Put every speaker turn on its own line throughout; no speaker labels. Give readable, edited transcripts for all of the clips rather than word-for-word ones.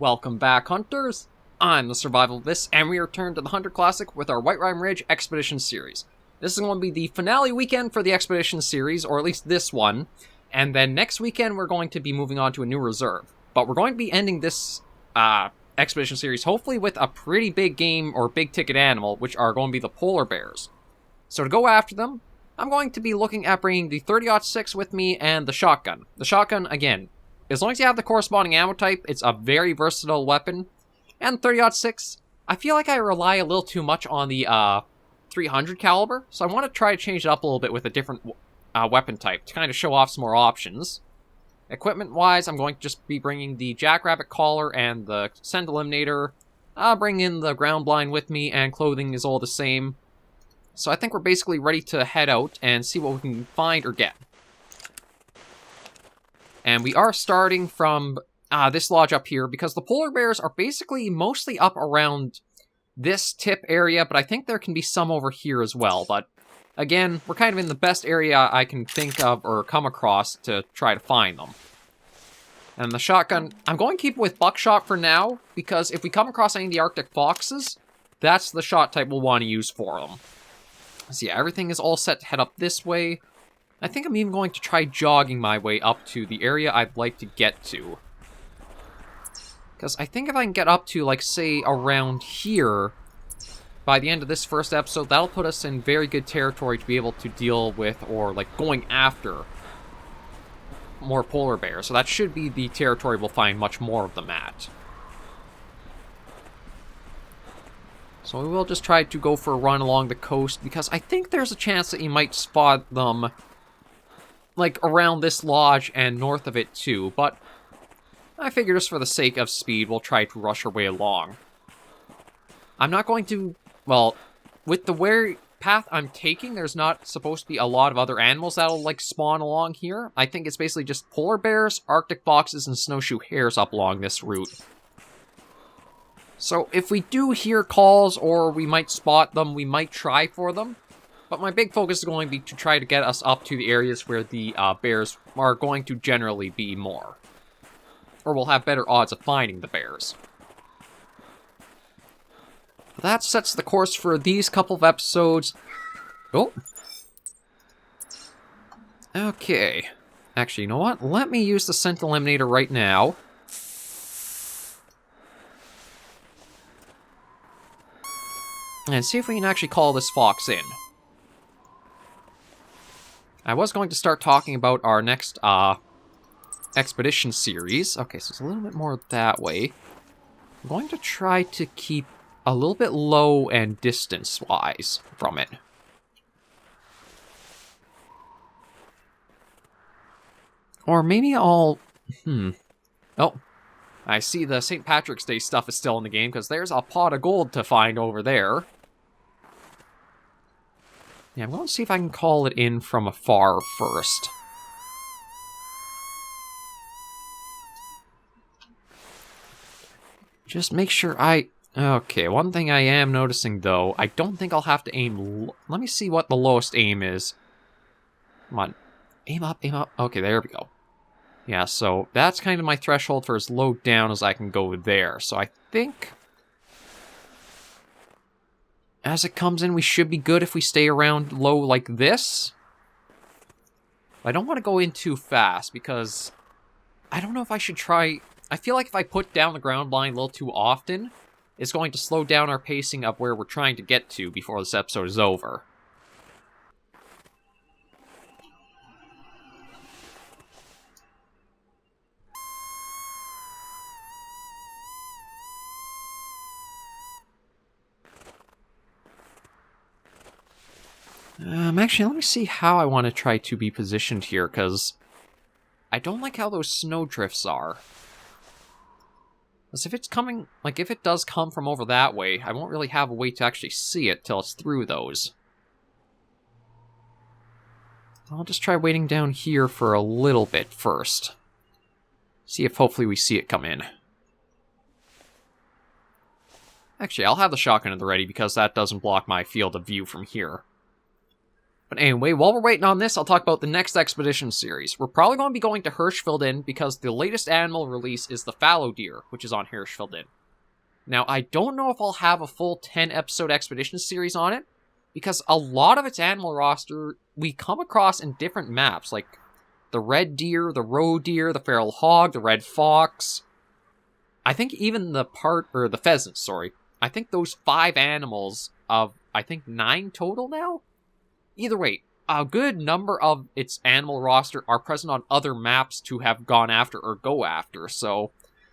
Welcome back, hunters! I'm the SurvivalVis, and we return to the Hunter Classic with our Whiterime Ridge Expeditions series. This is going to be the finale weekend for the Expedition series, or at least this one, and then next weekend we're going to be moving on to a new reserve. But we're going to be ending this Expedition series hopefully with a pretty big game or big ticket animal, which are going to be the polar bears. So to go after them, I'm going to be looking at bringing the 30-06 with me and the shotgun. The shotgun, again, as long as you have the corresponding ammo type, it's a very versatile weapon. And 30-06, I feel like I rely a little too much on the 300 caliber, so I want to try to change it up a little bit with a different weapon type to kind of show off some more options. Equipment-wise, I'm going to just be bringing the Jackrabbit Collar and the Scent Eliminator. I'll bring in the ground blind with me, and clothing is all the same. So I think we're basically ready to head out and see what we can find or get. And we are starting from this lodge up here, because the polar bears are basically mostly up around this tip area, but I think there can be some over here as well. But again, we're kind of in the best area I can think of or come across to try to find them. And the shotgun, I'm going to keep it with buckshot for now, because if we come across any of the Arctic foxes, that's the shot type we'll want to use for them. So yeah, everything is all set to head up this way. I think I'm even going to try jogging my way up to the area I'd like to get to. Because I think if I can get up to, like, say, around here, by the end of this first episode, that'll put us in very good territory to be able to deal with, or, like, going after more polar bears. So that should be the territory we'll find much more of them at. So we will just try to go for a run along the coast, because I think there's a chance that you might spot them, like, around this lodge and north of it too, but I figure just for the sake of speed, we'll try to rush our way along. I'm not going to, well, with the path I'm taking, there's not supposed to be a lot of other animals that'll, like, spawn along here. I think it's basically just polar bears, Arctic foxes, and snowshoe hares up along this route. So if we do hear calls, or we might spot them, we might try for them. But my big focus is going to be to try to get us up to the areas where the bears are going to generally be more. Or we'll have better odds of finding the bears. That sets the course for these couple of episodes. Oh. Okay. Actually, you know what? Let me use the Scent Eliminator right now. And see if we can actually call this fox in. I was going to start talking about our next expedition series. Okay, so it's a little bit more that way. I'm going to try to keep a little bit low and distance-wise from it. Or maybe I'll... Oh, I see the St. Patrick's Day stuff is still in the game, because there's a pot of gold to find over there. Yeah, I'm going to see if I can call it in from afar first. Just make sure Okay, one thing I am noticing, though, I don't think I'll have to aim... Let me see what the lowest aim is. Come on. Aim up, aim up. Okay, there we go. Yeah, so that's kind of my threshold for as low down as I can go there. So I think as it comes in, we should be good if we stay around low like this. I don't want to go in too fast, because I don't know if I should try... I feel like if I put down the ground blind a little too often, it's going to slow down our pacing of where we're trying to get to before this episode is over. Actually, let me see how I want to try to be positioned here, because I don't like how those snowdrifts are. Because if it's coming, like, if it does come from over that way, I won't really have a way to actually see it till it's through those. I'll just try waiting down here for a little bit first. See if hopefully we see it come in. Actually, I'll have the shotgun at the ready, because that doesn't block my field of view from here. But anyway, while we're waiting on this, I'll talk about the next expedition series. We're probably going to be going to Hirschfeld Inn because the latest animal release is the fallow deer, which is on Hirschfeld Inn. Now, I don't know if I'll have a full 10-episode expedition series on it, because a lot of its animal roster we come across in different maps, like the red deer, the roe deer, the feral hog, the red fox. I think even the pheasant, sorry. I think those 5 animals of, 9 total now? Either way, a good number of its animal roster are present on other maps to have gone after or go after, so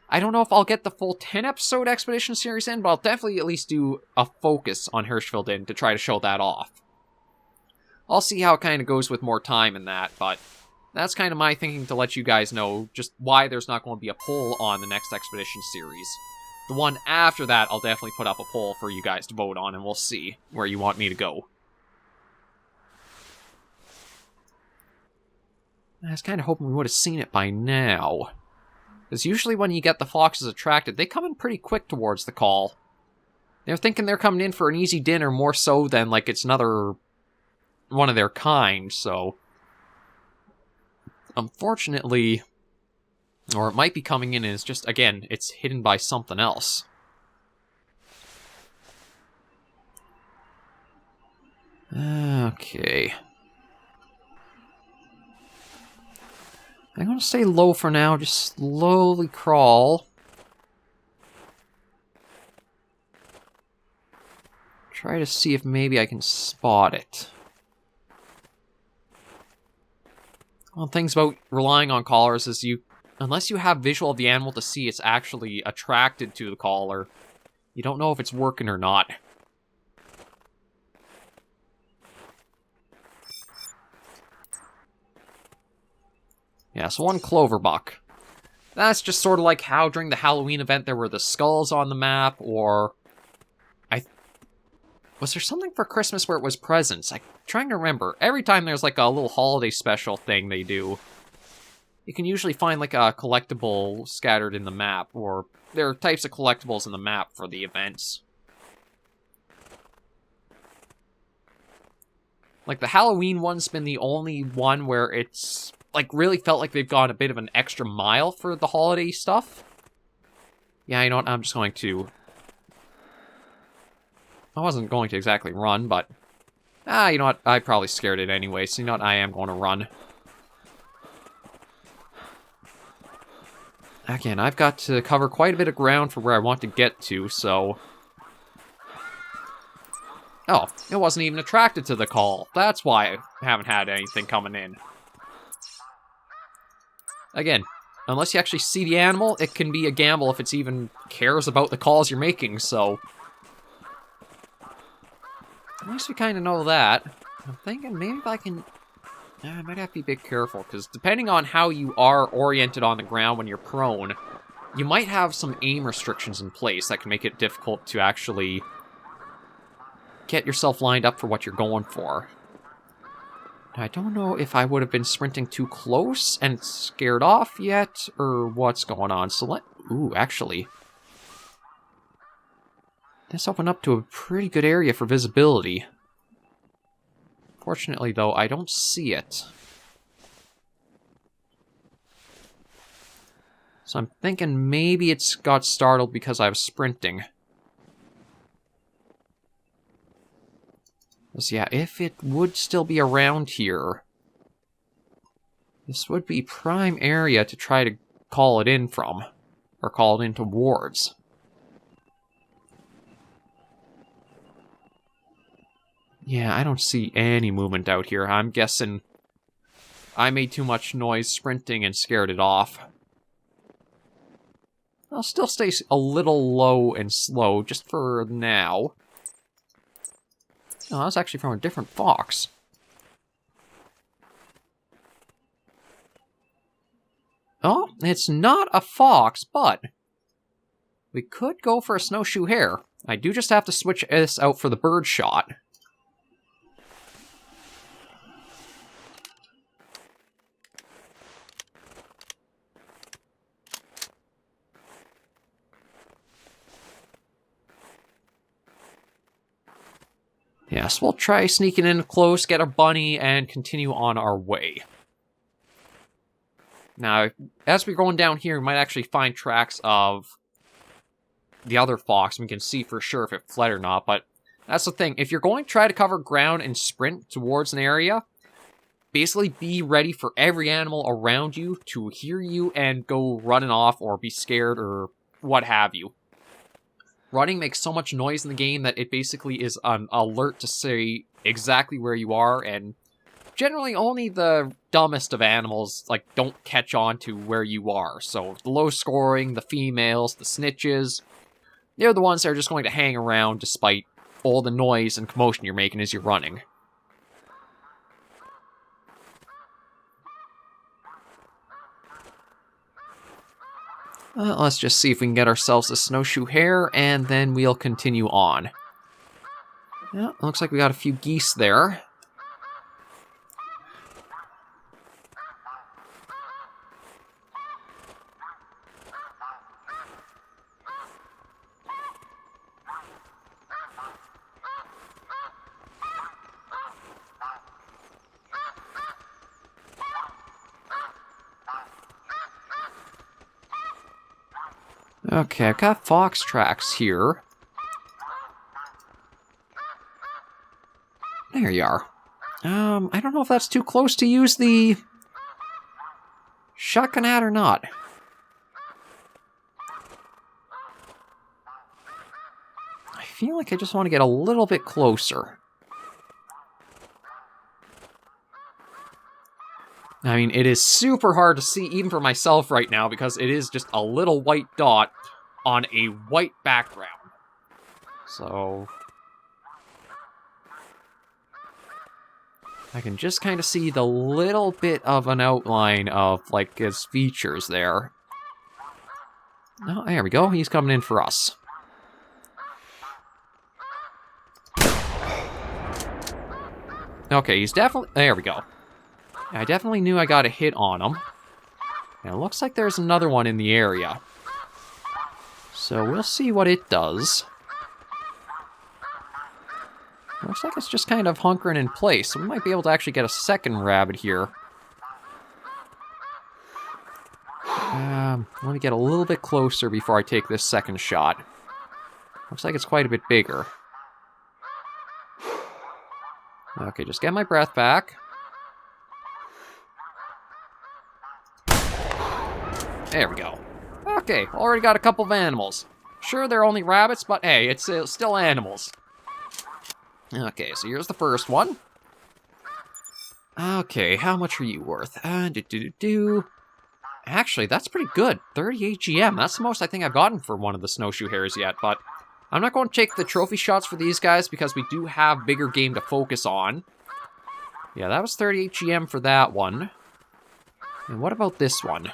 I don't know if I'll get the full 10-episode expedition series in, but I'll definitely at least do a focus on Hirschfeld Inn to try to show that off. I'll see how it kind of goes with more time in that, but that's kind of my thinking to let you guys know just why there's not going to be a poll on the next expedition series. The one after that, I'll definitely put up a poll for you guys to vote on, and we'll see where you want me to go. I was kind of hoping we would have seen it by now. Because usually when you get the foxes attracted, they come in pretty quick towards the call. They're thinking they're coming in for an easy dinner more so than like it's another one of their kind, so unfortunately, or it might be coming in as just, again, it's hidden by something else. Okay. I'm going to stay low for now, just slowly crawl. Try to see if maybe I can spot it. One of the things about relying on callers is unless you have visual of the animal to see it's actually attracted to the caller, you don't know if it's working or not. Yeah, so 1 clover buck. That's just sort of like how during the Halloween event there were the skulls on the map, or was there something for Christmas where it was presents? I'm trying to remember. Every time there's like a little holiday special thing they do, you can usually find like a collectible scattered in the map, or there are types of collectibles in the map for the events. Like the Halloween one's been the only one where it's like really felt like they've gone a bit of an extra mile for the holiday stuff. Yeah, you know what? I'm just going to... I wasn't going to exactly run, but... you know what? I probably scared it anyway, so you know what? I am going to run. Again, I've got to cover quite a bit of ground for where I want to get to, so... Oh, it wasn't even attracted to the call. That's why I haven't had anything coming in. Again, unless you actually see the animal, it can be a gamble if it's even cares about the calls you're making, so... At least we kind of know that. I'm thinking maybe if I can... I might have to be a bit careful, because depending on how you are oriented on the ground when you're prone, you might have some aim restrictions in place that can make it difficult to actually get yourself lined up for what you're going for. I don't know if I would have been sprinting too close and scared off yet, or what's going on. So ooh, actually... This opened up to a pretty good area for visibility. Fortunately, though, I don't see it. So I'm thinking maybe it's got startled because I was sprinting. So yeah, if it would still be around here, this would be prime area to try to call it in from, or call it in towards. Yeah, I don't see any movement out here. I'm guessing I made too much noise sprinting and scared it off. I'll still stay a little low and slow, just for now. Oh, that's actually from a different fox. Oh, it's not a fox, but we could go for a snowshoe hare. I do just have to switch this out for the bird shot. Yes, we'll try sneaking in close, get a bunny, and continue on our way. Now, as we're going down here, we might actually find tracks of the other fox, and we can see for sure if it fled or not, but that's the thing. If you're going to try to cover ground and sprint towards an area, basically be ready for every animal around you to hear you and go running off or be scared or what have you. Running makes so much noise in the game that it basically is an alert to say exactly where you are, and generally only the dumbest of animals don't catch on to where you are. So the low scoring, the females, the snitches, they're the ones that are just going to hang around despite all the noise and commotion you're making as you're running. Let's just see if we can get ourselves a snowshoe hare, and then we'll continue on. Yeah, looks like we got a few geese there. Okay, I've got fox tracks here. There you are. I don't know if that's too close to use the shotgun at or not. I feel like I just want to get a little bit closer. I mean, it is super hard to see even for myself right now because it is just a little white dot on a white background. So I can just kind of see the little bit of an outline of, his features there. Oh, there we go. He's coming in for us. Okay, he's definitely... There we go. I definitely knew I got a hit on him. And it looks like there's another one in the area. So we'll see what it does. Looks like it's just kind of hunkering in place, so we might be able to actually get a second rabbit here. Let me get a little bit closer before I take this second shot. Looks like it's quite a bit bigger. Okay, just get my breath back. There we go. Okay, already got a couple of animals. Sure, they're only rabbits, but hey, it's still animals. Okay, so here's the first one. Okay, how much are you worth? Actually, that's pretty good. 38 GM. That's the most I think I've gotten for one of the snowshoe hares yet, but I'm not going to take the trophy shots for these guys because we do have bigger game to focus on. Yeah, that was 38 GM for that one. And what about this one?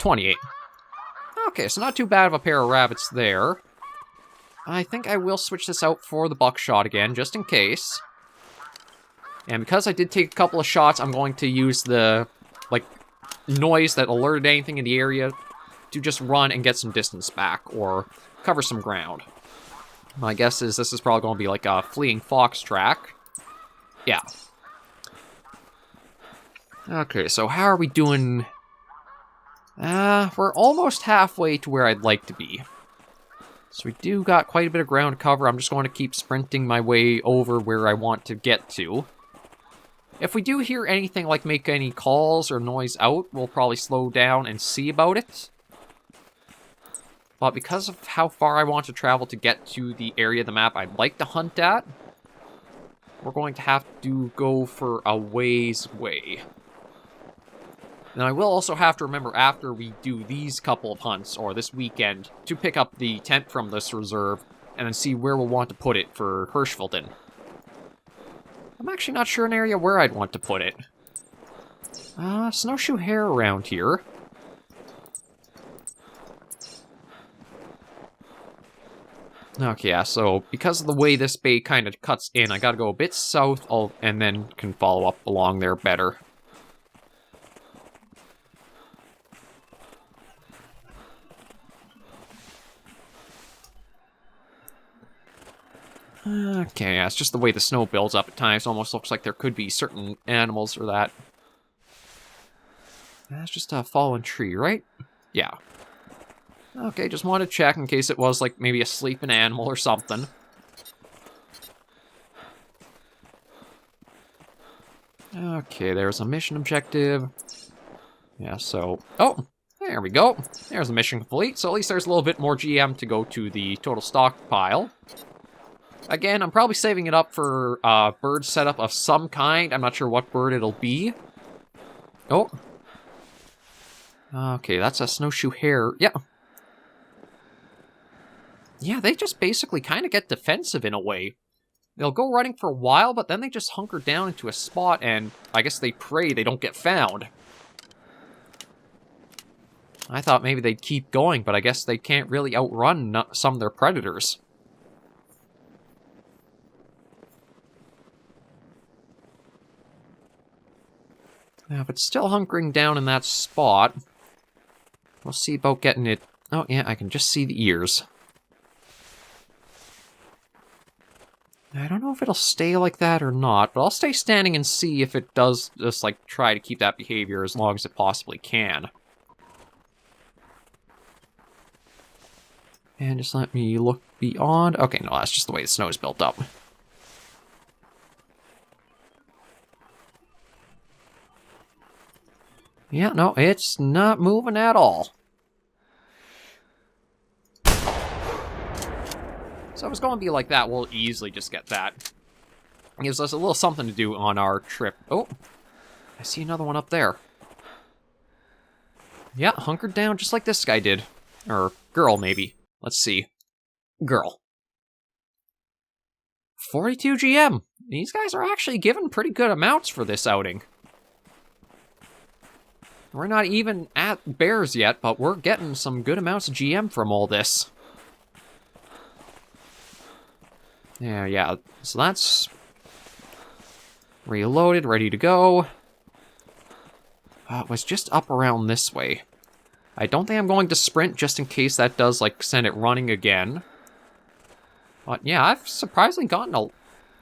$28. Okay, so not too bad of a pair of rabbits there. I think I will switch this out for the buckshot again, just in case. And because I did take a couple of shots, I'm going to use the, noise that alerted anything in the area to just run and get some distance back, or cover some ground. My guess is this is probably going to be like a fleeing fox track. Yeah. Okay, so how are we doing? We're almost halfway to where I'd like to be. So we do got quite a bit of ground to cover. I'm just going to keep sprinting my way over where I want to get to. If we do hear anything like make any calls or noise out, we'll probably slow down and see about it. But because of how far I want to travel to get to the area of the map I'd like to hunt at, we're going to have to go for a ways away. Now, I will also have to remember after we do these couple of hunts, or this weekend, to pick up the tent from this reserve, and then see where we'll want to put it for Hirschfelden. I'm actually not sure an area where I'd want to put it. Snowshoe hare around here. Okay, yeah, so because of the way this bay kind of cuts in, I gotta go a bit south, and then can follow up along there better. Okay, yeah, it's just the way the snow builds up at times. Almost looks like there could be certain animals or that. That's just a fallen tree, right? Yeah. Okay, just wanted to check in case it was, like, maybe a sleeping animal or something. Okay, there's a mission objective. Yeah, so... Oh, there we go. There's the mission complete. So at least there's a little bit more GM to go to the total stockpile. Again, I'm probably saving it up for bird setup of some kind. I'm not sure what bird it'll be. Oh. Okay, that's a snowshoe hare. Yeah. Yeah, they just basically kind of get defensive in a way. They'll go running for a while, but then they just hunker down into a spot, and I guess they pray they don't get found. I thought maybe they'd keep going, but I guess they can't really outrun some of their predators. Now, if it's still hunkering down in that spot, we'll see about getting it... Oh, yeah, I can just see the ears. I don't know if it'll stay like that or not, but I'll stay standing and see if it does just, like, try to keep that behavior as long as it possibly can. And just let me look beyond... Okay, no, that's just the way the snow is built up. Yeah, no, it's not moving at all. So if it's going to be like that, we'll easily just get that. It gives us a little something to do on our trip. Oh, I see another one up there. Yeah, hunkered down just like this guy did. Or girl, maybe. Let's see. Girl. 42 GM. These guys are actually given pretty good amounts for this outing. We're not even at bears yet, but we're getting some good amounts of GM from all this. Yeah, so that's reloaded, ready to go. It was just up around this way. I don't think I'm going to sprint just in case that does, like, send it running again. But yeah, I've surprisingly gotten a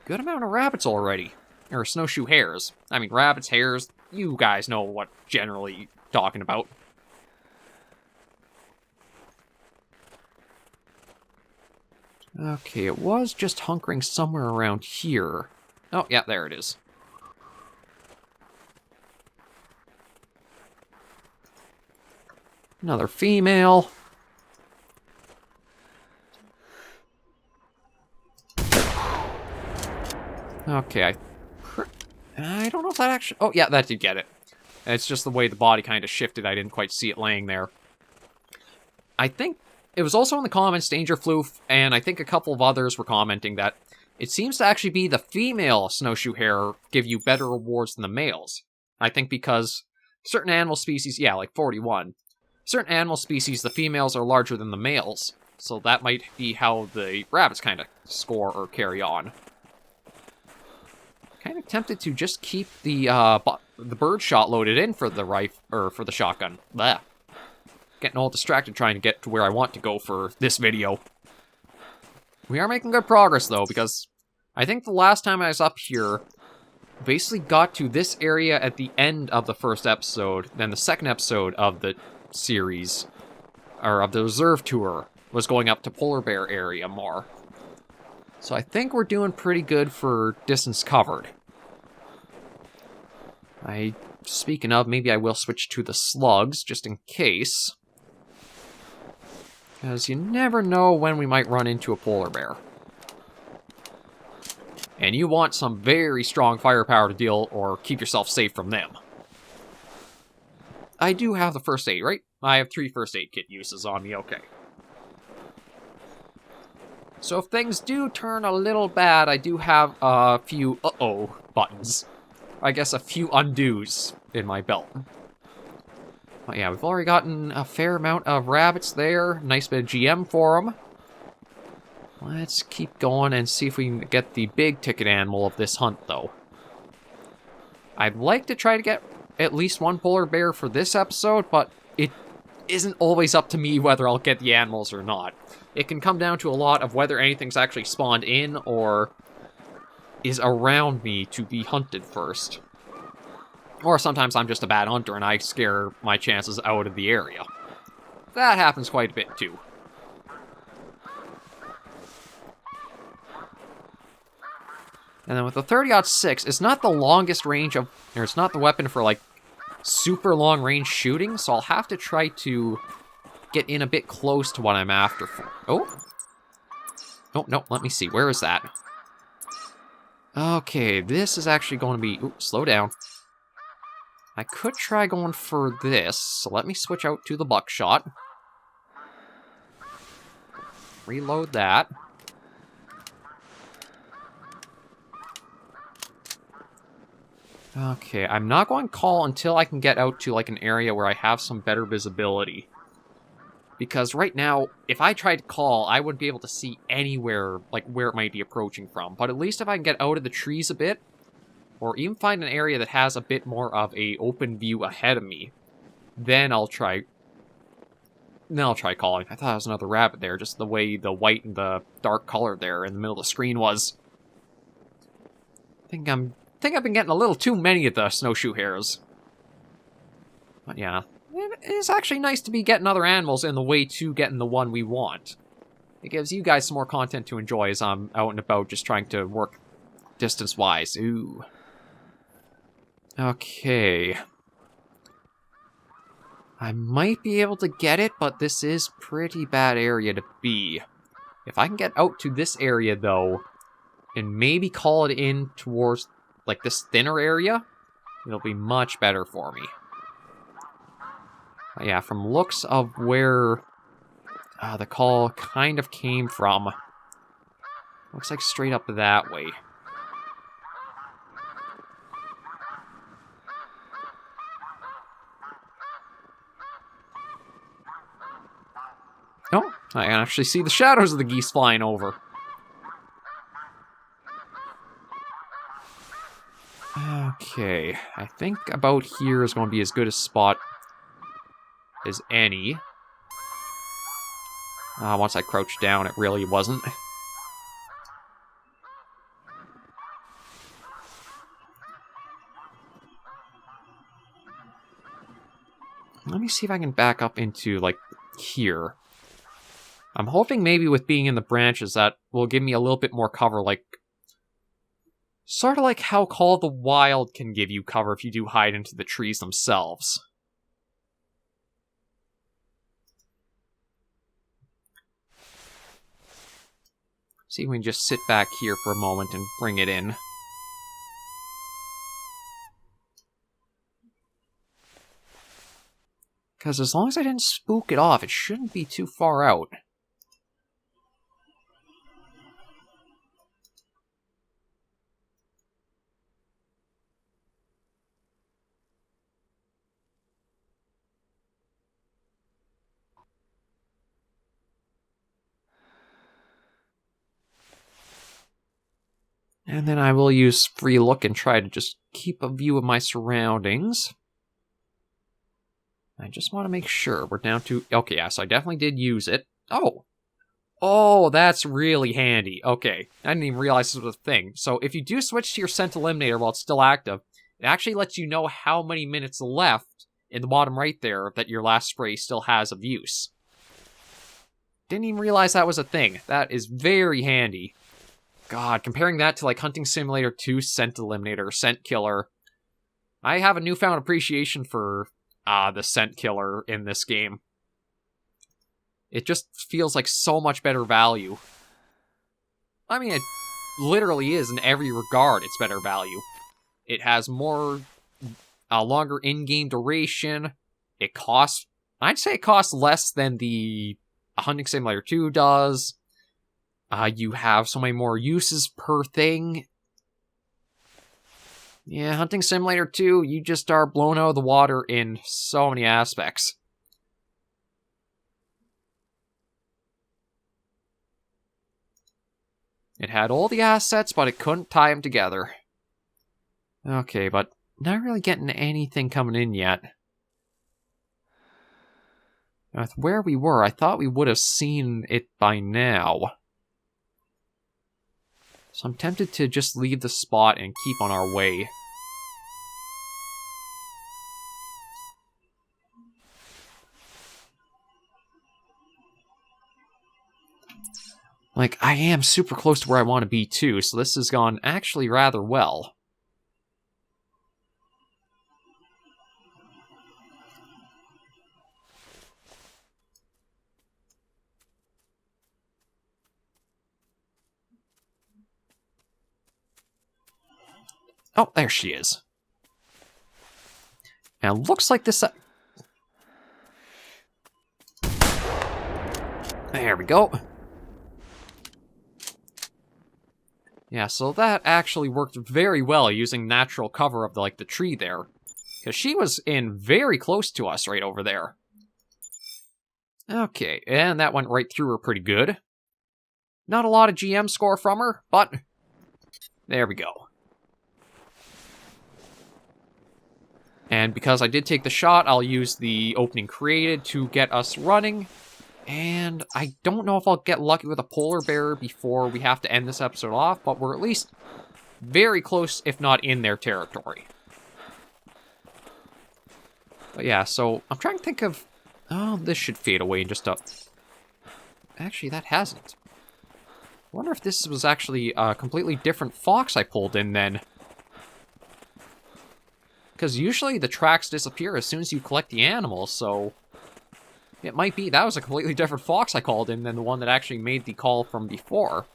good amount of rabbits already. Or snowshoe hares. I mean, rabbits, hares, you guys know what generally talking about. Okay, it was just hunkering somewhere around here. Oh, yeah, there it is. Another female. Okay, I don't know if that actually... Oh, yeah, that did get it. It's just the way the body kind of shifted. I didn't quite see it laying there. I think it was also in the comments, Danger Floof, and I think a couple of others were commenting that it seems to actually be the female snowshoe hare give you better rewards than the males. I think because certain animal species, yeah, like 41, certain animal species, the females are larger than the males. So that might be how the rabbits kind of score or carry on. Kind of tempted to just keep the bird shot loaded in for the for the shotgun. Blah. Getting all distracted trying to get to where I want to go for this video. We are making good progress though, because I think the last time I was up here, basically got to this area at the end of the first episode. Then the second episode of the series, or of the reserve tour, was going up to polar bear area more. So I think we're doing pretty good for distance covered. Speaking of, maybe I will switch to the slugs, just in case. Because you never know when we might run into a polar bear. And you want some very strong firepower to deal or keep yourself safe from them. I do have the first aid, right? I have 3 first aid kit uses on me, okay. So if things do turn a little bad, I do have a few uh-oh buttons. I guess a few undos in my belt. But yeah, we've already gotten a fair amount of rabbits there. Nice bit of GM for them. Let's keep going and see if we can get the big ticket animal of this hunt, though. I'd like to try to get at least one polar bear for this episode, but isn't always up to me whether I'll get the animals or not. It can come down to a lot of whether anything's actually spawned in or is around me to be hunted first. Or sometimes I'm just a bad hunter and I scare my chances out of the area. That happens quite a bit too. And then with the 30-06, it's not the longest range of, or it's not the weapon for like super long range shooting, so I'll have to try to get in a bit close to what I'm after for. Oh. Oh, no, let me see. Where is that? Okay, this is actually going to be... Ooh, slow down. I could try going for this, so let me switch out to the buckshot. Reload that. Okay, I'm not going to call until I can get out to like an area where I have some better visibility. Because right now, if I tried to call, I wouldn't be able to see anywhere, like where it might be approaching from. But at least if I can get out of the trees a bit, or even find an area that has a bit more of a open view ahead of me, then I'll try calling. I thought it was another rabbit there, just the way the white and the dark color there in the middle of the screen was. I think I've been getting a little too many of the snowshoe hares. But yeah, it is actually nice to be getting other animals in the way to getting the one we want. It gives you guys some more content to enjoy as I'm out and about just trying to work distance-wise. Ooh. Okay. I might be able to get it, but this is pretty bad area to be. If I can get out to this area, though, and maybe call it in towards, like, this thinner area, it'll be much better for me. But yeah, from looks of where the call kind of came from, looks like straight up that way. Oh, I can actually see the shadows of the geese flying over. Okay, I think about here is going to be as good a spot as any. Once I crouched down, it really wasn't. Let me see if I can back up into, like, here. I'm hoping maybe with being in the branches that will give me a little bit more cover, like... Sort of like how Call of the Wild can give you cover if you do hide into the trees themselves. See if we can just sit back here for a moment and bring it in. Because as long as I didn't spook it off, it shouldn't be too far out. And then I will use free look and try to just keep a view of my surroundings. I just want to make sure we're down to... Okay, yeah, so I definitely did use it. Oh! Oh, that's really handy. Okay, I didn't even realize this was a thing. So if you do switch to your scent eliminator while it's still active, it actually lets you know how many minutes left in the bottom right there that your last spray still has of use. Didn't even realize that was a thing. That is very handy. God, comparing that to like Hunting Simulator 2 Scent Eliminator, Scent Killer, I have a newfound appreciation for the Scent Killer in this game. It just feels like so much better value. I mean, it literally is in every regard, it's better value. It has more, longer in-game duration. It costs, I'd say it costs less than the Hunting Simulator 2 does. You have so many more uses per thing. Yeah, Hunting Simulator 2, you just are blown out of the water in so many aspects. It had all the assets, but it couldn't tie them together. Okay, but not really getting anything coming in yet. With where we were, I thought we would have seen it by now. So I'm tempted to just leave the spot and keep on our way. Like, I am super close to where I want to be, too, so this has gone actually rather well. Oh, there she is. And it looks like this... There we go. Yeah, so that actually worked very well using natural cover of the tree there. Because she was in very close to us right over there. Okay, and that went right through her pretty good. Not a lot of GM score from her, but there we go. And because I did take the shot, I'll use the opening created to get us running. And I don't know if I'll get lucky with a polar bear before we have to end this episode off, but we're at least very close, if not in their territory. But yeah, so I'm trying to think of... Oh, this should fade away in just a... Actually, that hasn't. I wonder if this was actually a completely different fox I pulled in then. Because usually the tracks disappear as soon as you collect the animals, so... It might be that was a completely different fox I called in than the one that actually made the call from before.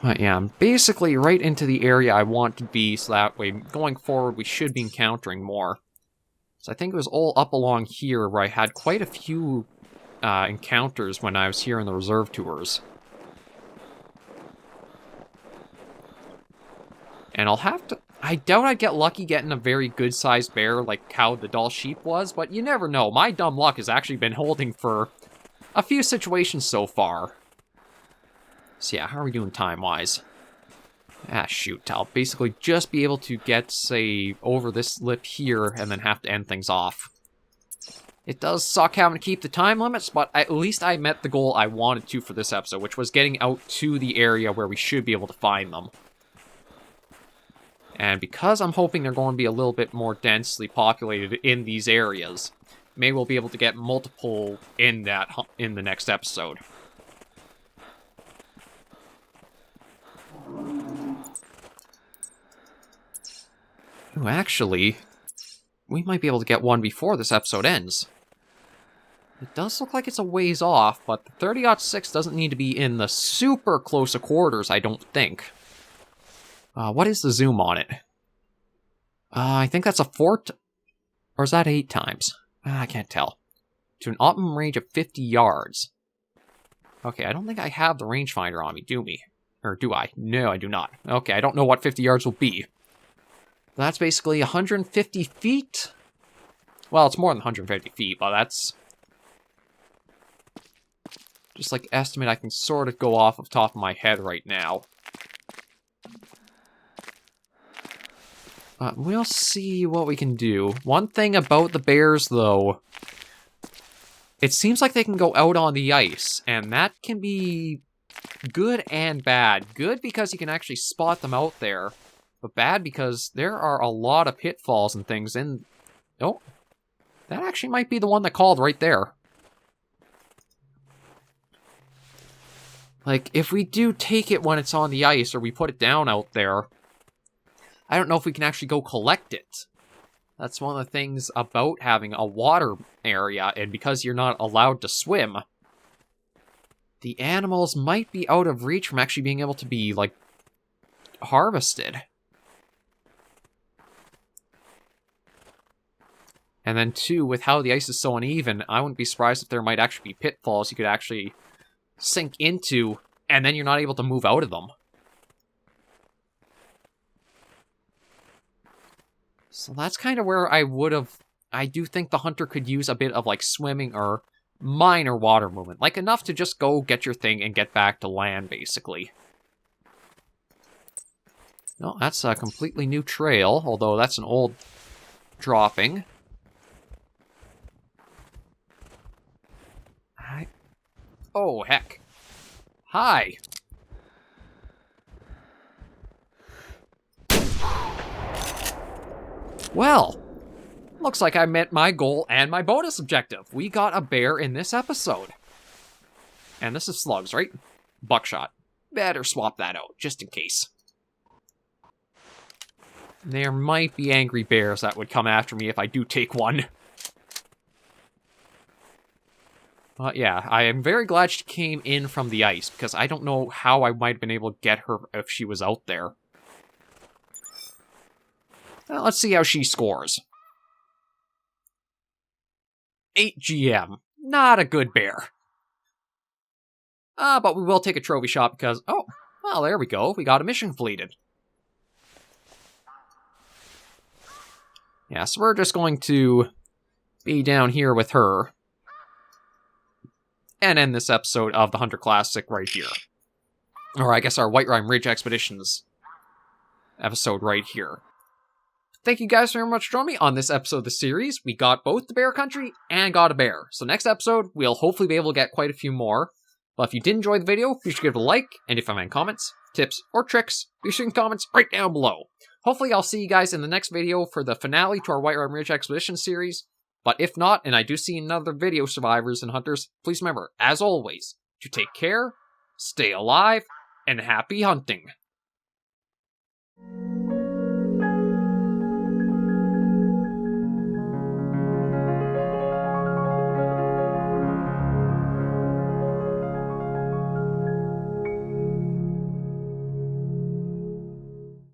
But yeah, I'm basically right into the area I want to be, so that way, going forward, we should be encountering more. So I think it was all up along here where I had quite a few encounters when I was here in the reserve tours. And I'll have to... I doubt I'd get lucky getting a very good-sized bear like how the doll sheep was, but you never know. My dumb luck has actually been holding for a few situations so far. So yeah, how are we doing time-wise? Ah, shoot. I'll basically just be able to get, say, over this lip here and then have to end things off. It does suck having to keep the time limits, but at least I met the goal I wanted to for this episode, which was getting out to the area where we should be able to find them. And because I'm hoping they're going to be a little bit more densely populated in these areas, maybe we'll be able to get multiple in the next episode. Ooh, actually, we might be able to get one before this episode ends. It does look like it's a ways off, but the 30-06 doesn't need to be in the super close quarters, I don't think. What is the zoom on it? I think that's a 4... Or is that 8 times? I can't tell. To an optimum range of 50 yards. Okay, I don't think I have the rangefinder on me, do me? Or do I? No, I do not. Okay, I don't know what 50 yards will be. That's basically 150 feet? Well, it's more than 150 feet, but that's... just like estimate I can sort of go off the top of my head right now. We'll see what we can do. One thing about the bears, though, it seems like they can go out on the ice, and that can be good and bad. Good because you can actually spot them out there, but bad because there are a lot of pitfalls and things in... Oh, that actually might be the one that called right there. Like, if we do take it when it's on the ice, or we put it down out there, I don't know if we can actually go collect it. That's one of the things about having a water area, and because you're not allowed to swim, the animals might be out of reach from actually being able to be, like, harvested. And then, too, with how the ice is so uneven, I wouldn't be surprised if there might actually be pitfalls you could actually sink into, and then you're not able to move out of them. So that's kind of where I would have... I do think the hunter could use a bit of, like, swimming or minor water movement. Like, enough to just go get your thing and get back to land, basically. No, that's a completely new trail, although that's an old dropping. Hi. Oh, heck. Hi. Well, looks like I met my goal and my bonus objective. We got a bear in this episode. And this is slugs, right? Buckshot. Better swap that out, just in case. There might be angry bears that would come after me if I do take one. But yeah, I am very glad she came in from the ice, because I don't know how I might have been able to get her if she was out there. Well, let's see how she scores. 8 GM. Not a good bear. But we will take a trophy shot because... Oh, well, there we go. We got a mission completed. Yeah, so we're just going to be down here with her. And end this episode of the Hunter Classic right here. Or I guess our Whiterime Ridge Expeditions episode right here. Thank you guys very much for joining me on this episode of the series. We got both the bear country and got a bear. So next episode, we'll hopefully be able to get quite a few more. But if you did enjoy the video, be sure to give it a like. And if you have any comments, tips, or tricks, be sure to comments right down below. Hopefully I'll see you guys in the next video for the finale to our Whiterime Ridge Expedition series. But if not, and I do see another video, survivors and hunters, please remember, as always, to take care, stay alive, and happy hunting.